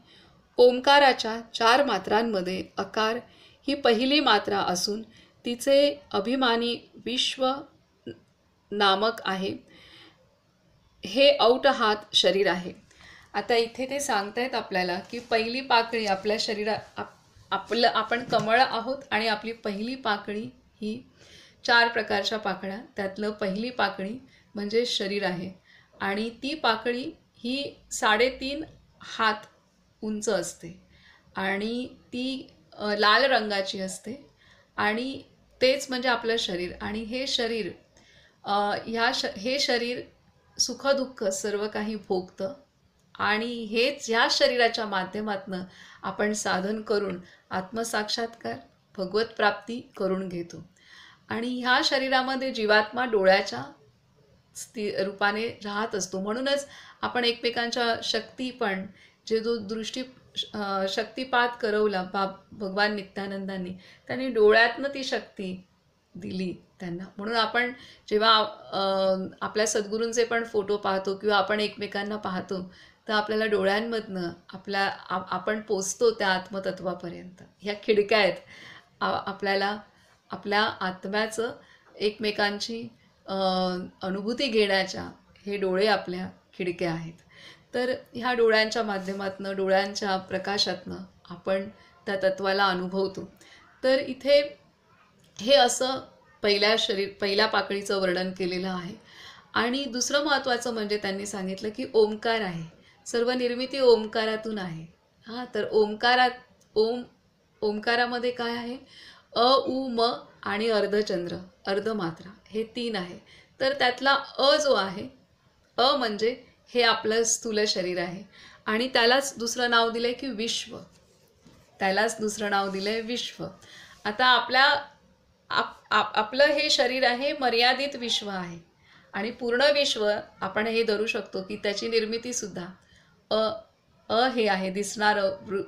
ओंकाराच्या 4 मात्रांमध्ये अकार ही पहिली मात्रा असून तिचे अभिमानी विश्व नामक आहे हे औटहात शरीर आहे. आता इथे ते सांगतायत आपल्याला की पहिली पाकळी आपल्या आपण कमळ आहोत आणि आपली पहिली पाकळी ही 4 प्रकारच्या पाकळ्या, त्यातलं पहिली पाकळी म्हणजे शरीर आहे आणि ती पाकळी ही 3.5 हात उंच असते आणि ती लाल रंगाची असते आणि तेच म्हणजे आपलं शरीर. आणि हे शरीर हे शरीर सुखदुःख सर्व काही भोगतं आणि हेच ह्या शरीराच्या माध्यमातून आपण साधन करून आत्मसाक्षात्कार भगवत प्राप्ती करून घेतो. आणि ह्या शरीरामध्ये जीवात्मा डोळ्याच्या रूपाने राहत असतो. म्हणूनच आपण एकमेकांच्या शक्ती पण जो शक्तिपात करवला भगवान नित्यानंदांनी, त्यांनी डोळ्यातनं ती शक्ती दिली त्यांना. म्हणून आपण जेव्हा आपल्या सद्गुरूंचे पण फोटो पाहतो किंवा आपण एकमेकांना पाहतो तर आपल्याला डोळ्यांमधनं आपण पोचतो त्या आत्मतत्वापर्यंत. ह्या खिडक्या आहेत आपल्याला आपल्या आत्म्याचं एकमेकांची अनुभूती घेण्याच्या. हे डोळे आपल्या खिडक्या आहेत. तर ह्या डोळ्यांच्या माध्यमातून, डोळ्यांच्या प्रकाशातनं आपण त्या तत्वाला अनुभवतो. तर इथे हे असं पहिल्या पाकळीचं वर्णन केलेलं आहे. आणि दुसरं महत्त्वाचं म्हणजे त्यांनी सांगितलं की ओंकार आहे, सर्व निर्मिती ओंकारातून आहे. तर ओंकारामध्ये काय आहे, अ उ म आणि अर्धचंद्र, अर्धमात्रा हे 3 आहे. तर त्यातला अ जो आहे, अ म्हणजे हे आपलं स्थूल शरीर आहे आणि त्यालाच दुसरं नाव दिलंय की विश्व. त्यालाच दुसरं नाव दिलंय विश्व. आता आपलं हे शरीर आहे, मर्यादित विश्व आहे आणि पूर्ण विश्व आपण हे धरू शकतो की त्याची निर्मिती सुद्धा अ अ हे आहे दिसणारं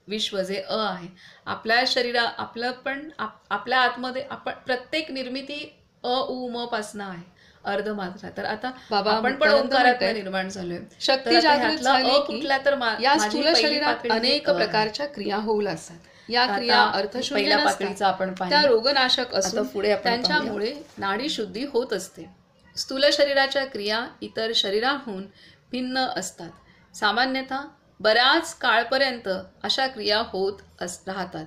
विश्व जे अ आहे. आपल्या आपलं पण आपल्या आतमध्ये आपण प्रत्येक निर्मिती अ उ म पासनं आहे, अर्धमात्रा. तर आता बाबा आपण पण मुक्तानंद ओंकारातनं म्हणतायत, निर्माण झालोय. तर शक्ती आता जागृत ह्यातला झाली अ की कुठला, तर या माझी स्थूल पहिली शरीरात पाकळी ही अनेक अ आहे. प्रकारच्या क्रिया होऊ लागतात. या तर क्रिया आता अर्थशून्य पहिल्या नसतात, पाकळीचं आपण त्या पाहिलं. रोगनाशक आता असून पुढे आपण पाहूया. त्यांच्यामुळे नाडी शुद्धी होत असते. स्थूल शरीराच्या क्रिया इतर शरीराहून भिन्न असतात. सामान्यतः बऱ्याच काळपर्यंत अशा क्रिया होत राहतात.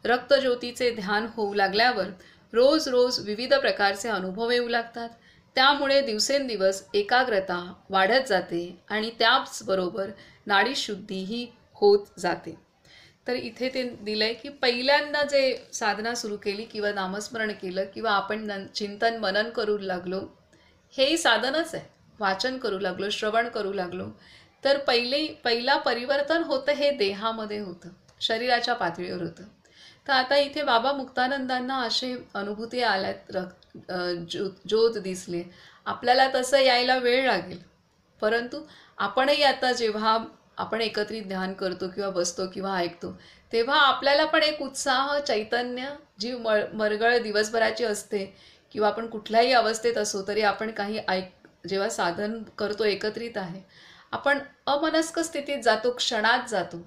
रक्तज्योतीचे ध्यान होऊ लागल्यावर रोज रोज विविध प्रकारचे अनुभव येऊ लागतात. त्यामुळे दिवसेंदिवस एकाग्रता वाढत जाते आणि त्याचबरोबर नाडीशुद्धीही होत जाते. तर इथे ते दिलंय की पहिल्यांदा जे साधना सुरू केली किंवा नामस्मरण केलं किंवा आपण चिंतन मनन करू लागलो, हेही साधनच आहे. वाचन करू लागलो, श्रवण करू लागलो, तर पहिला परिवर्तन होतं हे देहामध्ये होतं, शरीराच्या पातळीवर होतं. तर आता इथे बाबा मुक्तानंदांना असे अनुभूती आल्यात, ज्योत दिसली. आपल्याला तसं यायला वेळ लागेल, परंतु आपणही आता जेव्हा आपण एकत्रित ध्यान करतो किंवा बसतो किंवा ऐकतो, तेव्हा आपल्याला पण एक उत्साह, चैतन्य, जी मरगळ दिवसभराची असते किंवा आपण कुठल्याही अवस्थेत असो तरी आपण काही जेव्हा साधन करतो एकत्रित आहे, आपण अमनस्क स्थितीत जातो, क्षणात जातो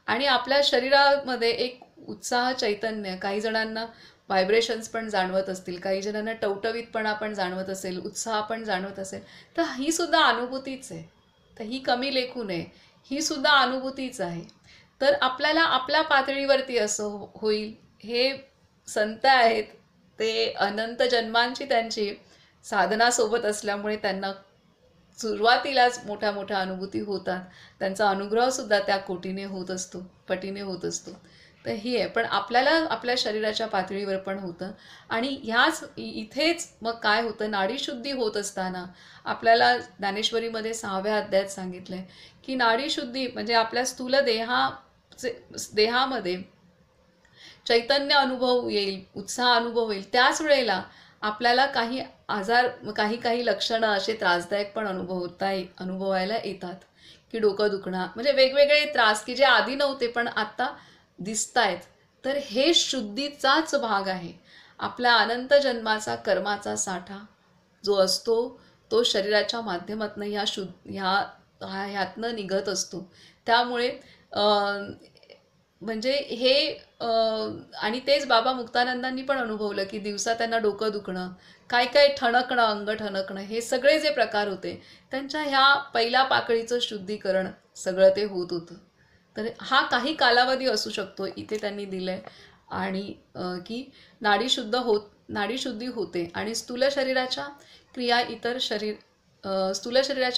आणि आपल्या शरीरामध्ये एक उत्साह, चैतन्य, काही जणांना व्हायब्रेशन्स पण जाणवत असतील, काही जणांना टवटवीतपणा पण जाणवत असेल, उत्साह पण जाणवत असेल, तर ही सुद्धा अनुभूतीच आहे. तर ही कमी लेखू नये, ही सुद्धा अनुभूतीच आहे. तर आपल्याला आपल्या पातळीवरती असं होईल. हे संत आहेत, ते अनंत जन्मांची त्यांची साधना सोबत असल्यामुळे त्यांना सुरुवातीलाच मोठ्या मोठ्या अनुभूती होतात. त्यांचा अनुग्रहसुद्धा त्या कोटीने होत असतो, पटीने होत असतो. तर ही आहे. पण आपल्याला आपल्या शरीराच्या पातळीवर पण होतं आणि इथेच मग काय होतं, नाडीशुद्धी होत असताना आपल्याला ज्ञानेश्वरीमध्ये 6व्या अध्यायात सांगितलं आहे की नाडीशुद्धी म्हणजे आपल्या स्थूल देहामध्ये चैतन्य अनुभव येईल, उत्साह अनुभव येईल. त्याच वेळेला आपल्याला काही आजार, काही लक्षणं असे त्रासदायक पण अनुभवायला येतात की डोकं दुखणं, म्हणजे वेगवेगळे त्रास की जे आधी नव्हते पण आता दिसत आहेत. तर हे शुद्धीचाच भाग आहे. आपल्या अनंत जन्माचा कर्माचा साठा जो असतो तो शरीराच्या माध्यमातून ह्यातनं निघत असतो. त्यामुळे म्हणजे हे आणि तेच बाबा मुक्तानंदांनी पण अनुभवलं की दिवसा त्यांना डोकं दुखणं, काय ठणकणं, अंग ठणकणं, हे सगळे जे प्रकार होते त्यांच्या ह्या पहिल्या पाकळीचं शुद्धीकरण सगळं ते होत होतं. तर हा काही कालावधी असू शकतो इथे त्यांनी दिलंय. आणि की नाडीशुद्धी होते आणि स्थूल शरीराच्या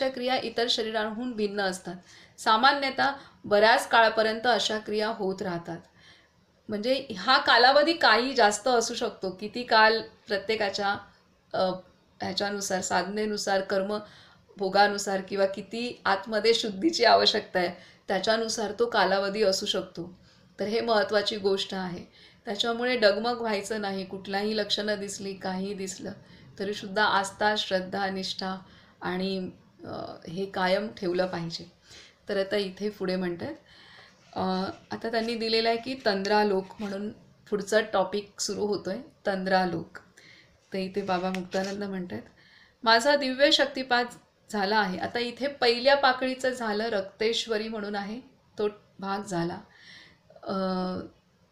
क्रिया इतर शरीरांहून भिन्न असतात. सामान्यतः बऱ्याच काळापर्यंत अशा क्रिया होत राहतात. म्हणजे हा कालावधी काही जास्त असू शकतो, किती काल प्रत्येकाच्या ह्याच्यानुसार, साधनेनुसार, कर्मभोगानुसार किंवा किती आतमध्ये शुद्धीची आवश्यकता आहे त्याच्यानुसार तो कालावधी असू शकतो. तर हे महत्त्वाची गोष्ट आहे. त्याच्यामुळे डगमग व्हायचं नाही. कुठलाही लक्षणं दिसली, काही दिसलं तरीसुद्धा आस्था, श्रद्धा, निष्ठा आणि हे कायम ठेवलं पाहिजे. तर आता इथे पुढे म्हणतात, आता त्यांनी दिलेलं आहे की तंद्रालोक म्हणून पुढचा टॉपिक सुरू होतोय, तंद्रालोक. तर इथे बाबा मुक्तानंद म्हणतात, माझा दिव्य शक्तिपात झाला आहे. आता इथे पहिल्या पाकळीचं झालं, रक्तेश्वरी म्हणून आहे तो भाग झाला.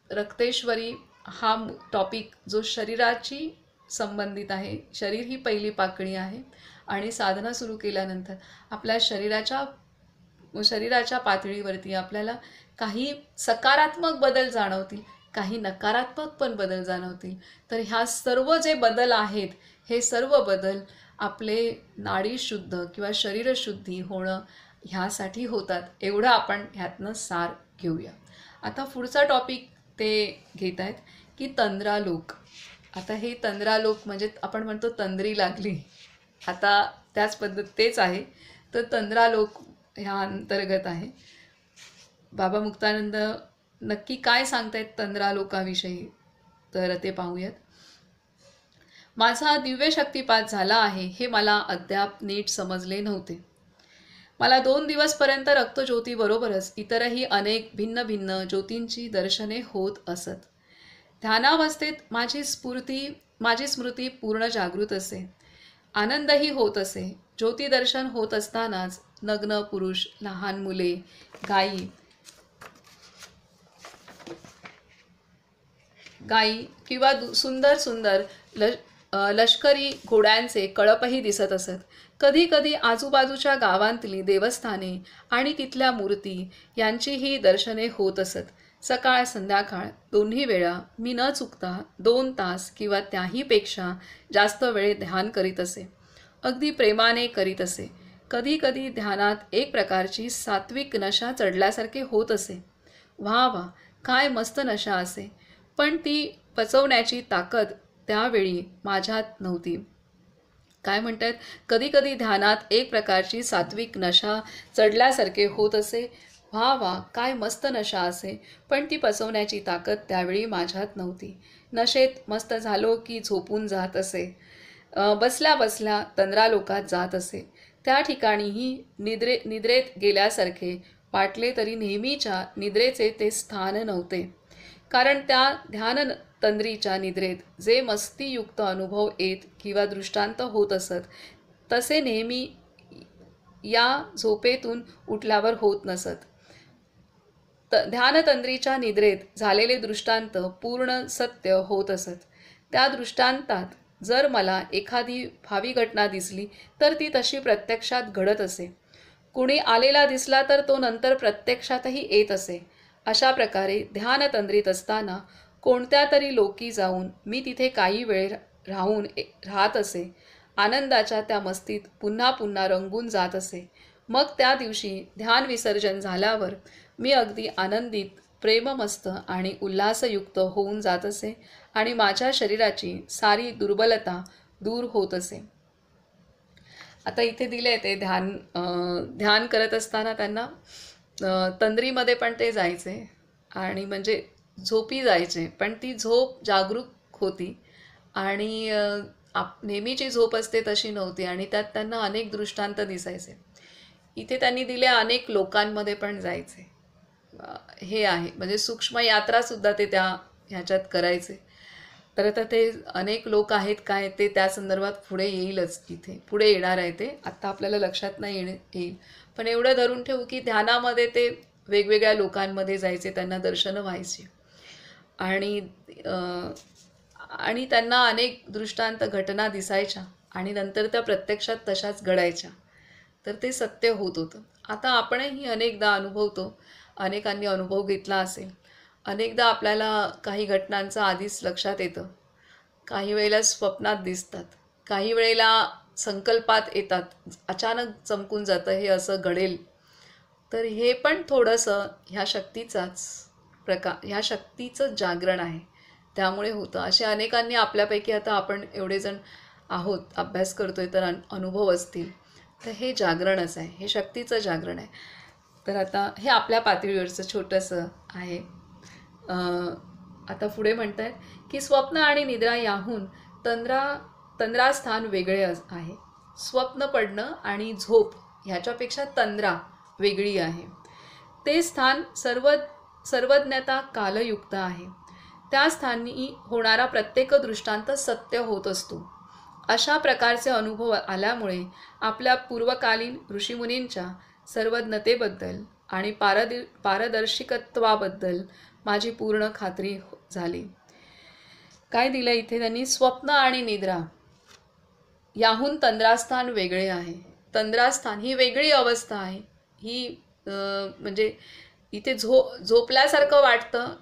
रक्तेश्वरी हा टॉपिक जो शरीराची संबंधित आहे, शरीर ही पहिली पाकळी आहे आणि साधना सुरू केल्यानंतर आपल्या शरीराच्या पातळीवरती आपल्याला काही सकारात्मक बदल जाणवतील, काही नकारात्मक पण बदल जाणवतील. तर ह्या सर्व जे बदल आहेत, हे सर्व बदल आपले नाडी शुद्ध किंवा शरीरशुद्धी होणं ह्यासाठी होतात. एवढं आपण ह्यातनं सार घेऊया. आता पुढचा टॉपिक ते घेत आहेत की तंद्रालोक. आता हे तंद्रालोक म्हणजे आपण म्हणतो तंद्री लागली, आता त्याच पद्धत तेच आहे. तर तंद्रालोक ह्या अंतर्गत आहे. बाबा मुक्तानंद नक्की काय सांगतायत तंद्रालोकाविषयी तर ते पाहूयात. माझा दिव्य शक्तिपात झाला आहे हे मला अद्याप नीट समजले नव्हते. मला 2 दिवसपर्यंत रक्तज्योतीबरोबरच इतरही अनेक भिन्न भिन्न ज्योतींची दर्शने होत असत. ध्यानावस्थेत माझी स्मृती पूर्ण जागृत असे. आनंदही होत असे. ज्योतिदर्शन होत असतानाच नग्न पुरुष, लहान मुले, गायी किंवा सुंदर सुंदर लष्करी घोड्यांचे कळपही दिसत असत. कधी कधी आजूबाजूच्या गावांतली देवस्थाने आणि तिथल्या मूर्ती यांचीही दर्शने होत असत. सकाळ संध्याकाळ दोन्ही वेळा मी न चुकता 2 तास किंवा त्याहीपेक्षा जास्त वेळ ध्यान करीत असे. अगदी प्रेमाने करीत असे. कधी कधी ध्यानात एक प्रकारची सात्विक नशा चढल्यासारखे होत असे. वा वा, काय मस्त नशा असे. पण ती पचवण्याची ताकद त्यावेळी माझ्यात नव्हती. काय म्हणतात, कधी कधी ध्यानात एक प्रकारची सात्विक नशा चढल्यासारखे होत असे. वा वा, काय मस्त नशा असे. पण ती पचवण्याची ताकद त्यावेळी माझ्यात नव्हती. नशेत मस्त झालो की झोपून जात असे. बसल्या बसल्या तंद्रालोकात जात असे. त्या ठिकाणीही निद्रेत गेल्यासारखे वाटले तरी नेहमीच्या निद्रेचे ते स्थान नव्हते. कारण त्या ध्यान तंद्रीच्या निद्रेत जे मस्तीयुक्त अनुभव येत किंवा दृष्टांत होत असत तसे नेहमी या झोपेतून उठल्यावर होत नसत. ध्यानतंद्रीच्या निद्रेत झालेले दृष्टांत पूर्ण सत्य होत असत. त्या दृष्टांतात जर मला एखादी भावी घटना दिसली तर ती तशी प्रत्यक्षात घडत असे. कुणी आलेला दिसला तर तो नंतर प्रत्यक्षातही येत असे. अशा प्रकारे ध्यानतंद्रीत असताना कोणत्या तरी लोकी जाऊन मी तिथे काही वेळ राहत असे. आनंदाच्या त्या मस्तीत पुन्हा पुन्हा रंगून जात असे. मग त्या दिवशी ध्यान विसर्जन झाल्यावर मी अगदी आनंदित, प्रेममस्त आणि उल्हासयुक्त होऊन जात असे आणि माझ्या शरीराची सारी दुर्बलता दूर होत असे. आता इथे दिले ते ध्यान करत असताना त्यांना तंद्रीमध्ये पण ते जायचे आणि म्हणजे झोपी जायचे, पण ती झोप जागरूक होती आणि नेहमीची झोप असते तशी नव्हती आणि त्यात त्यांना अनेक दृष्टांत दिसायचे. इथे त्यांनी दिले अनेक लोकांमध्ये पण जायचे. हे आहे म्हणजे सूक्ष्म यात्रासुद्धा ते ह्याच्यात करायचे. तर आता ते अनेक लोक आहेत काय ते त्या संदर्भात पुढे येईलच, इथे पुढे येणार आहे ते, आत्ता आपल्याला लक्षात नाही येईल. पण एवढं धरून ठेवू की ध्यानामध्ये ते वेगवेगळ्या लोकांमध्ये जायचे, त्यांना दर्शनं व्हायची आणि त्यांना अनेक दृष्टांत घटना दिसायच्या आणि नंतर त्या प्रत्यक्षात तशाच घडायच्या. तर ते सत्य होत होतं. आता आपणही अनेकदा अनुभवतो, अनेकांनी अनुभव घेतला असेल. अनेकदा आपल्याला काही घटनांचं आधीच लक्षात येतं, काही वेळेला स्वप्नात दिसतात, काही वेळेला संकल्पात येतात, अचानक चमकून जातं हे असं घडेल. तर हे पण थोडंसं ह्या शक्तीचं जागरण आहे, त्यामुळे होतं. असे अनेकांनी आपल्यापैकी आता आपण एवढे जण आहोत, अभ्यास करतोय तर अनुभव असतील. तर हे जागरणच आहे, हे शक्तीचं जागरण आहे. तर आता हे आपल्या पातळीवरचं छोटंसं आहे. आता पुढे म्हणत आहेत की स्वप्न आणि निद्रा याहून तंद्रास्थान वेगळे आहे. स्वप्न पडणं आणि झोप ह्याच्यापेक्षा तंद्रा वेगळी आहे. ते स्थान सर्वज्ञता कालयुक्त आहे. त्या स्थानी होणारा प्रत्येक दृष्टांत सत्य होत असतो. अशा प्रकारचे अनुभव आल्यामुळे आपल्या पूर्वकालीन ऋषीमुनींच्या सर्वज्ञतेबद्दल आणि पारदर्शिकत्वाबद्दल माझी पूर्ण खात्री झाली. काय दिलं इथे त्यांनी, स्वप्न आणि निद्रा याहून तंद्रास्थान वेगळे आहे. तंद्रास्थान ही वेगळी अवस्था आहे. ही म्हणजे इथे झोपल्यासारखं वाटतं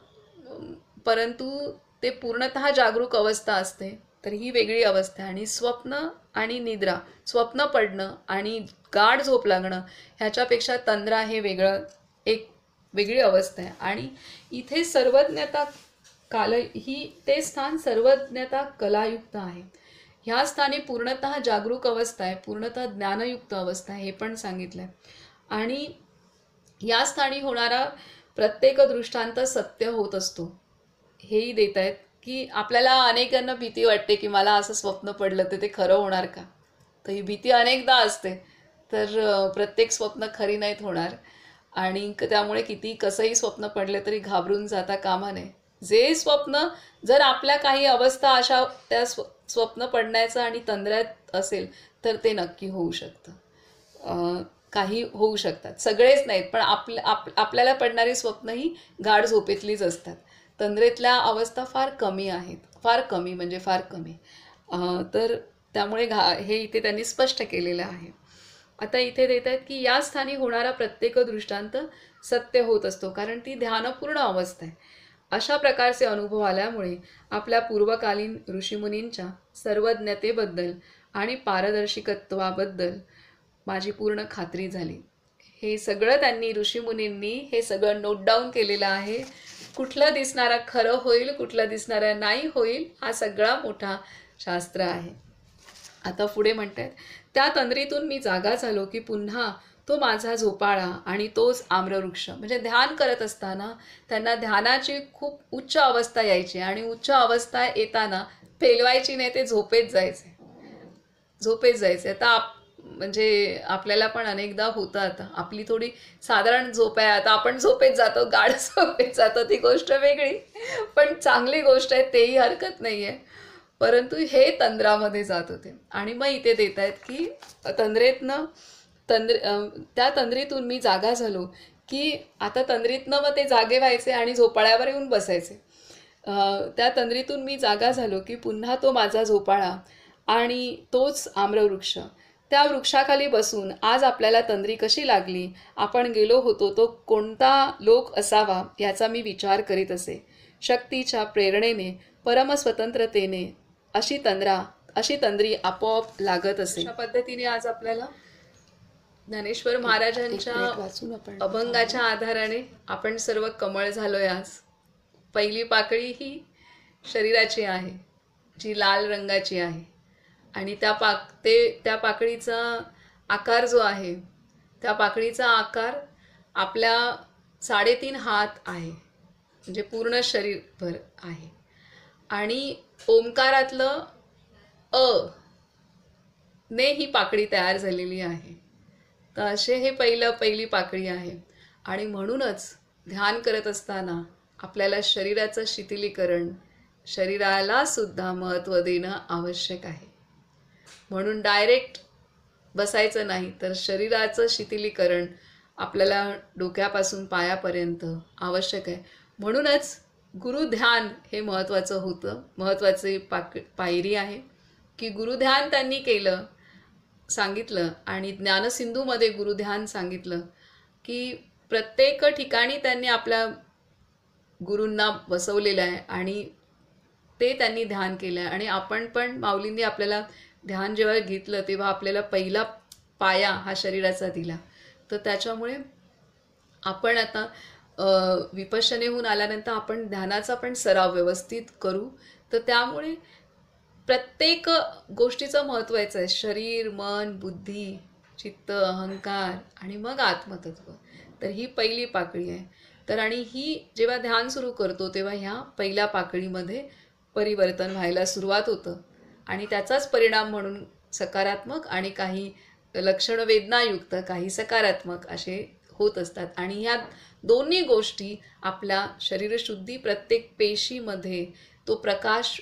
परंतु ते पूर्णतः जागरूक अवस्था असते. तर ही वेगळी अवस्था आहे. आणि स्वप्न आणि निद्रा, स्वप्न पडणं आणि गाढ झोप लागणं ह्याच्यापेक्षा तंद्रा हे एक वेगळी अवस्था आहे. आणि इथे सर्वज्ञता काल ही ते स्थान सर्वज्ञता कलायुक्त आहे. ह्या स्थानी पूर्णतः जागरूक अवस्था आहे, पूर्णतः ज्ञानयुक्त अवस्था आहे, हे पण सांगितलं आहे. आणि या स्थानी होणारा प्रत्येक दृष्टांत सत्य होत असतो, हेही देत आहेत. की आपल्याला अनेकांना भीती वाटते की मला असं स्वप्न पडलं तर ते खरं होणार का. तर ही भीती अनेकदा असते. तर प्रत्येक स्वप्न खरी नाहीत होणार. आणि त्यामुळे किती कसंही स्वप्न पडले तरी घाबरून जाता कामा नये. जे स्वप्न जर आपल्या काही अवस्था अशा त्या स्वप्न पडण्याचं आणि तंद्र्यात असेल तर ते नक्की होऊ शकतं. काही होऊ शकतात, सगळेच नाहीत, पण आपल्याला पडणारी स्वप्न ही गाढ झोपेतलीच असतात. तंद्रेतल्या अवस्था फार कमी आहेत, फार कमी म्हणजे फार कमी. तर त्यामुळे हे इथे त्यांनी स्पष्ट केलेलं आहे. आता इथे देत आहेत की या स्थानी होणारा प्रत्येक दृष्टांत सत्य होत असतो, कारण ती ध्यानपूर्ण अवस्था आहे. अशा प्रकारचे अनुभव आल्यामुळे आपल्या पूर्वकालीन ऋषीमुनींच्या सर्वज्ञतेबद्दल आणि पारदर्शिकत्वाबद्दल माझी पूर्ण खात्री झाली. हे सगळं त्यांनी ऋषीमुनींनी हे सगळं नोट डाऊन केलेलं आहे. कुठलं दिसणारा खरं होईल, कुठलं दिसणारा नाही होईल, हा सगळा मोठा शास्त्र आहे. आता पुढे म्हणतात, त्या तंद्रीतून मी जागा झालो की पुन्हा तो माझा झोपाळा आणि तोच आम्रवृक्ष. म्हणजे ध्यान करत असताना त्यांना ध्यानाची खूप उच्च अवस्था यायची आणि उच्च अवस्था येताना पेलवायची नाही, ते झोपेत जायचे. आता म्हणजे आपल्याला पण अनेकदा होतं, आता आपली थोडी साधारण झोप आहे, आता आपण झोपेत जातो, गाढ झोपेत जातो, ती गोष्ट वेगळी, पण चांगली गोष्ट आहे, तेही हरकत नाही आहे. परंतु हे तंद्रामध्ये जात होते. आणि मग इथे देत आहेत की त्या तंद्रीतून मी जागा झालो की आता तंद्रीतनं मग ते जागे व्हायचे आणि झोपाळ्यावर येऊन बसायचे. त्या तंद्रीतून मी जागा झालो की पुन्हा तो माझा झोपाळा आणि तोच आम्रवृक्ष. त्या वृक्षाखाली बसून आज आपल्याला तंद्री कशी लागली, आपण गेलो होतो तो कोणता लोक असावा याचा मी विचार करीत असे. शक्तीच्या प्रेरणेने, परमस्वतंत्रतेने अशी तंद्री आपोआप लागत असे. अशा पद्धतीने आज आपल्याला ज्ञानेश्वर महाराजांच्या अभंगाच्या आधाराने आपण सर्व कमळ झालोय. आज पहिली पाकळी ही शरीराची आहे, जी लाल रंगाची आहे. आणि त्या पाकळीचा आकार जो आहे, त्या पाकळीचा आकार आपल्या 3.5 हात आहे, म्हणजे पूर्ण शरीरभर आहे. आणि ओंकारातलं अ ने ही पाकळी तयार झालेली आहे. तर असे हे पहिली पाकळी आहे. आणि म्हणूनच ध्यान करत असताना आपल्याला शरीराचं शिथिलीकरण, शरीराला सुद्धा महत्त्व देणं आवश्यक आहे. म्हणून डायरेक्ट बसायचं नाही, तर शरीराचं शिथिलीकरण आपल्याला डोक्यापासून पायापर्यंत आवश्यक आहे. म्हणूनच गुरुध्यान हे महत्त्वाचं होतं, महत्त्वाची पायरी आहे की गुरुध्यान त्यांनी सांगितलं. आणि ज्ञानसिंधूमध्ये गुरुध्यान सांगितलं की प्रत्येक ठिकाणी त्यांनी आपल्या गुरूंना बसवलेलं आहे आणि ते त्यांनी ध्यान केलं आहे. आणि आपण पण माऊलींनी आपल्याला ध्यान जेव्हा घेतलं तेव्हा आपल्याला पहिला पाया हा शरीराचा दिला. तर त्याच्यामुळे आपण आता विपश्यनेहून आल्यानंतर आपण ध्यानाचा पण सराव व्यवस्थित करू. तर त्यामुळे प्रत्येक गोष्टीचं महत्त्वाचं आहे, शरीर, मन, बुद्धी, चित्त, अहंकार आणि मग आत्मतत्व. तर ही पहिली पाकळी आहे. तर आणि ही जेव्हा ध्यान सुरू करतो तेव्हा ह्या पहिल्या पाकळीमध्ये परिवर्तन व्हायला सुरुवात होतं. आणि त्याचाच परिणाम म्हणून सकारात्मक आणि काही लक्षण वेदनायुक्त, काही सकारात्मक असे होत असतात. आणि ह्या दोन्ही गोष्टी आपल्या शरीरशुद्धी, प्रत्येक पेशीमध्ये तो प्रकाश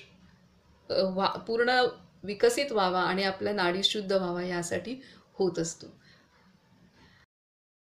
पूर्ण विकसित व्हावा आणि आपला नाडी शुद्ध व्हावा यासाठी होत असतो.